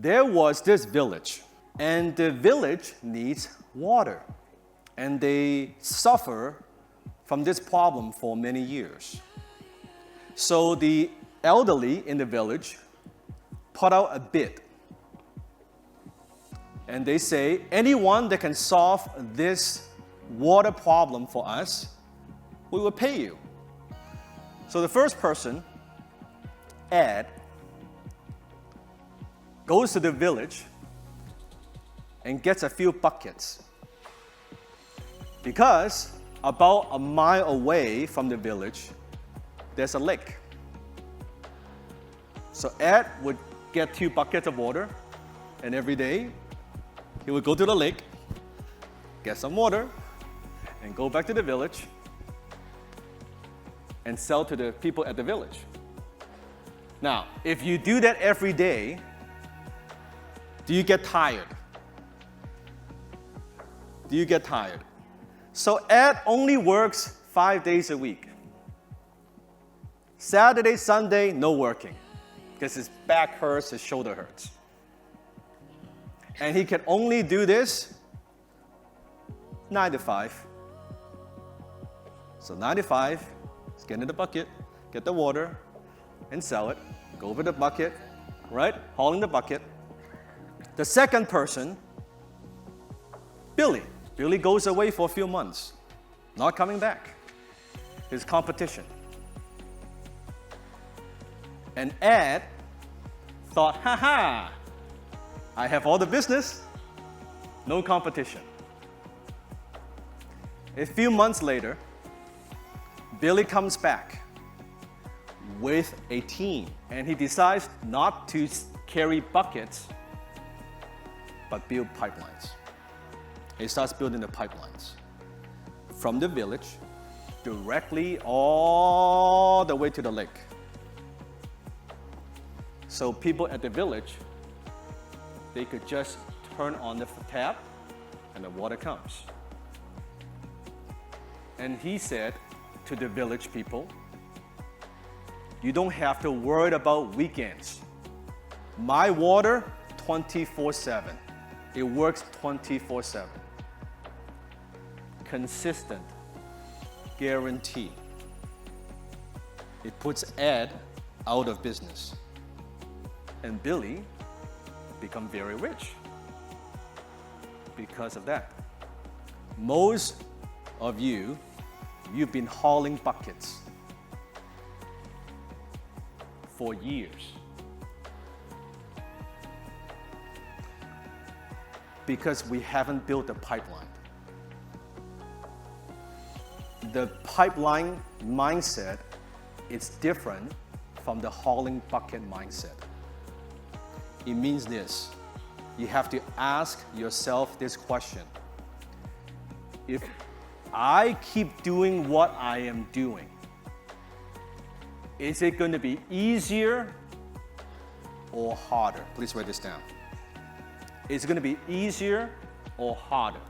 There was this village, and the village needs water, and they suffer from this problem for many years. So the elderly in the village put out a bid, and they say, anyone that can solve this water problem for us, we will pay you. So the first person, Ed, goes to the village and gets a few buckets. Because about a mile away from the village, there's a lake. So Ed would get 2 buckets of water, and every day he would go to the lake, get some water, and go back to the village and sell to the people at the village. Now, if you do that every day, do you get tired? Do you get tired? So Ed only works 5 days a week. Saturday, Sunday, no working, because his back hurts, his shoulder hurts. And he can only do this 9 to 5. So 9 to 5, let's get in the bucket, get the water, and sell it. Go over the bucket, right? Hauling the bucket. The second person, Billy. Billy goes away for a few months, not coming back. His competition. And Ed thought, ha, I have all the business, no competition. A few months later, Billy comes back with a team, and he decides not to carry buckets, but build pipelines. He starts building the pipelines from the village directly all the way to the lake. So people at the village, they could just turn on the tap and the water comes. And he said to the village people, you don't have to worry about weekends. My water, 24/7. It works 24/7. Consistent, guarantee. It puts Ed out of business. And Billy become very rich because of that. Most of you, you've been hauling buckets for years. Because we haven't built a pipeline. The pipeline mindset is different from the hauling bucket mindset. It means this. You have to ask yourself this question. If I keep doing what I am doing, is it going to be easier or harder? Please write this down. Is it going to be easier or harder?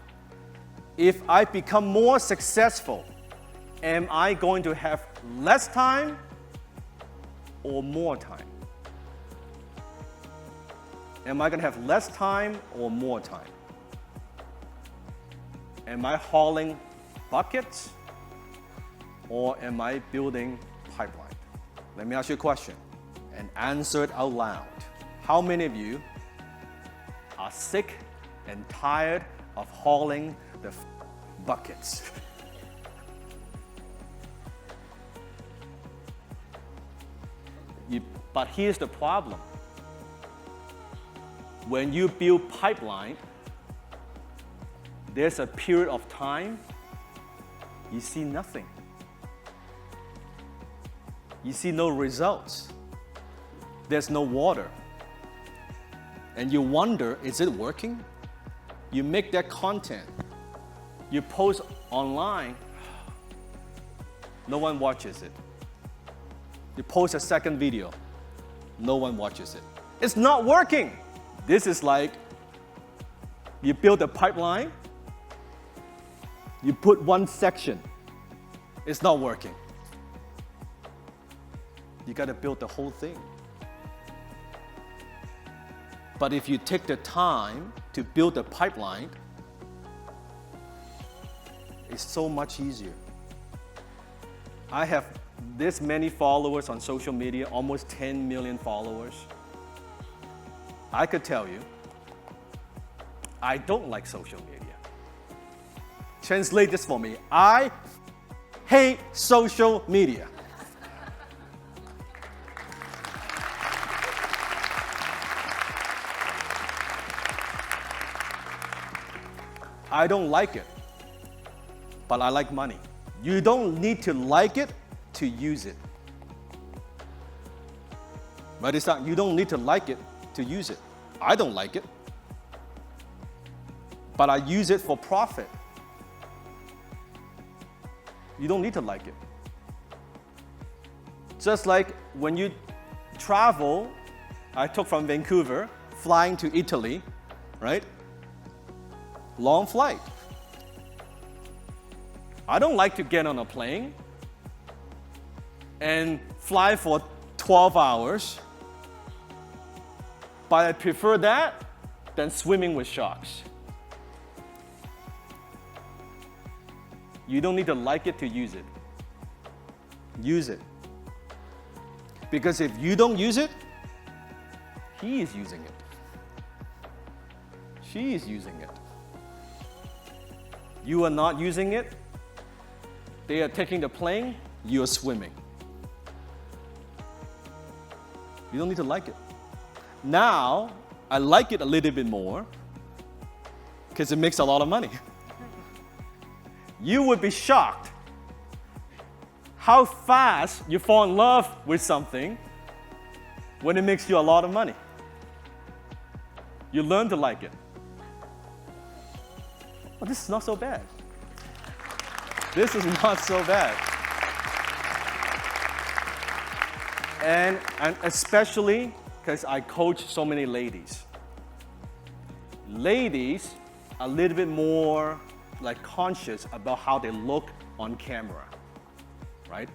If I become more successful, am I going to have less time or more time? Am I going to have less time or more time? Am I hauling buckets or am I building pipeline? Let me ask you a question and answer it out loud. How many of you are sick and tired of hauling the buckets? But here's the problem. When you build pipeline, there's a period of time you see nothing. You see no results. There's no water. And you wonder, is it working? You make that content. You post online. No one watches it. You post a second video. No one watches it. It's not working. This is like you build a pipeline. You put one section. It's not working. You got to build the whole thing. But if you take the time to build a pipeline, it's so much easier. I have this many followers on social media, almost 10 million followers. I could tell you, I don't like social media. Translate this for me. I hate social media. I don't like it, but I like money. You don't need to like it to use it. But it's not, you don't need to like it to use it. I don't like it, but I use it for profit. You don't need to like it. Just like when you travel, I took from Vancouver, flying to Italy, right? Long flight. I don't like to get on a plane and fly for 12 hours, but I prefer that than swimming with sharks. You don't need to like it to use it. Use it. Because if you don't use it, he is using it. She is using it. You are not using it. They are taking the plane, you are swimming. You don't need to like it. Now, I like it a little bit more because it makes a lot of money. You would be shocked how fast you fall in love with something when it makes you a lot of money. You learn to like it. Oh, this is not so bad. This is not so bad. And especially because I coach so many ladies. Ladies are a little bit more like conscious about how they look on camera, right?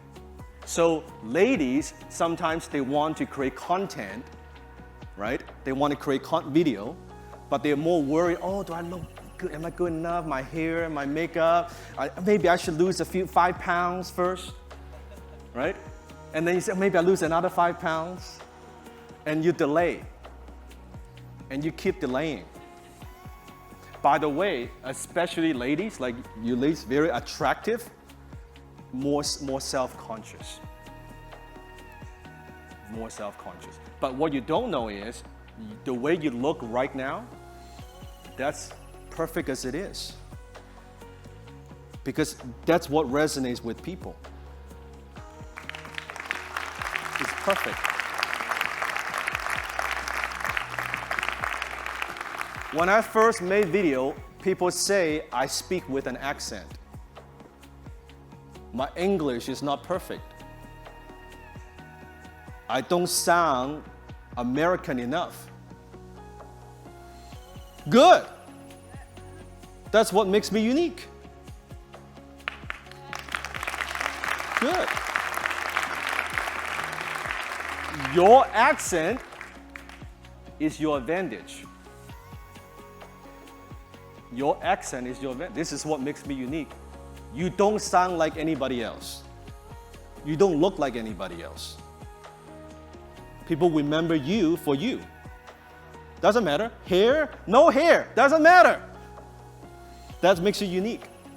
So ladies, sometimes they want to create content, right? They want to create video, but they're more worried, oh, do I look good? Am I good enough? My hair, my makeup, maybe I should lose 5 pounds first, right? And then you say, maybe I lose another 5 pounds. And you delay. And you keep delaying. By the way, especially ladies, like you ladies, very attractive, more self-conscious. More self-conscious. But what you don't know is, the way you look right now, that's perfect as it is. Because that's what resonates with people. It's perfect. When I first made video, people say I speak with an accent. My English is not perfect. I don't sound American enough. Good. That's what makes me unique. Good. Your accent is your advantage. Your accent is your advantage. This is what makes me unique. You don't sound like anybody else. You don't look like anybody else. People remember you for you. Doesn't matter. Hair, no hair, doesn't matter. That makes you unique.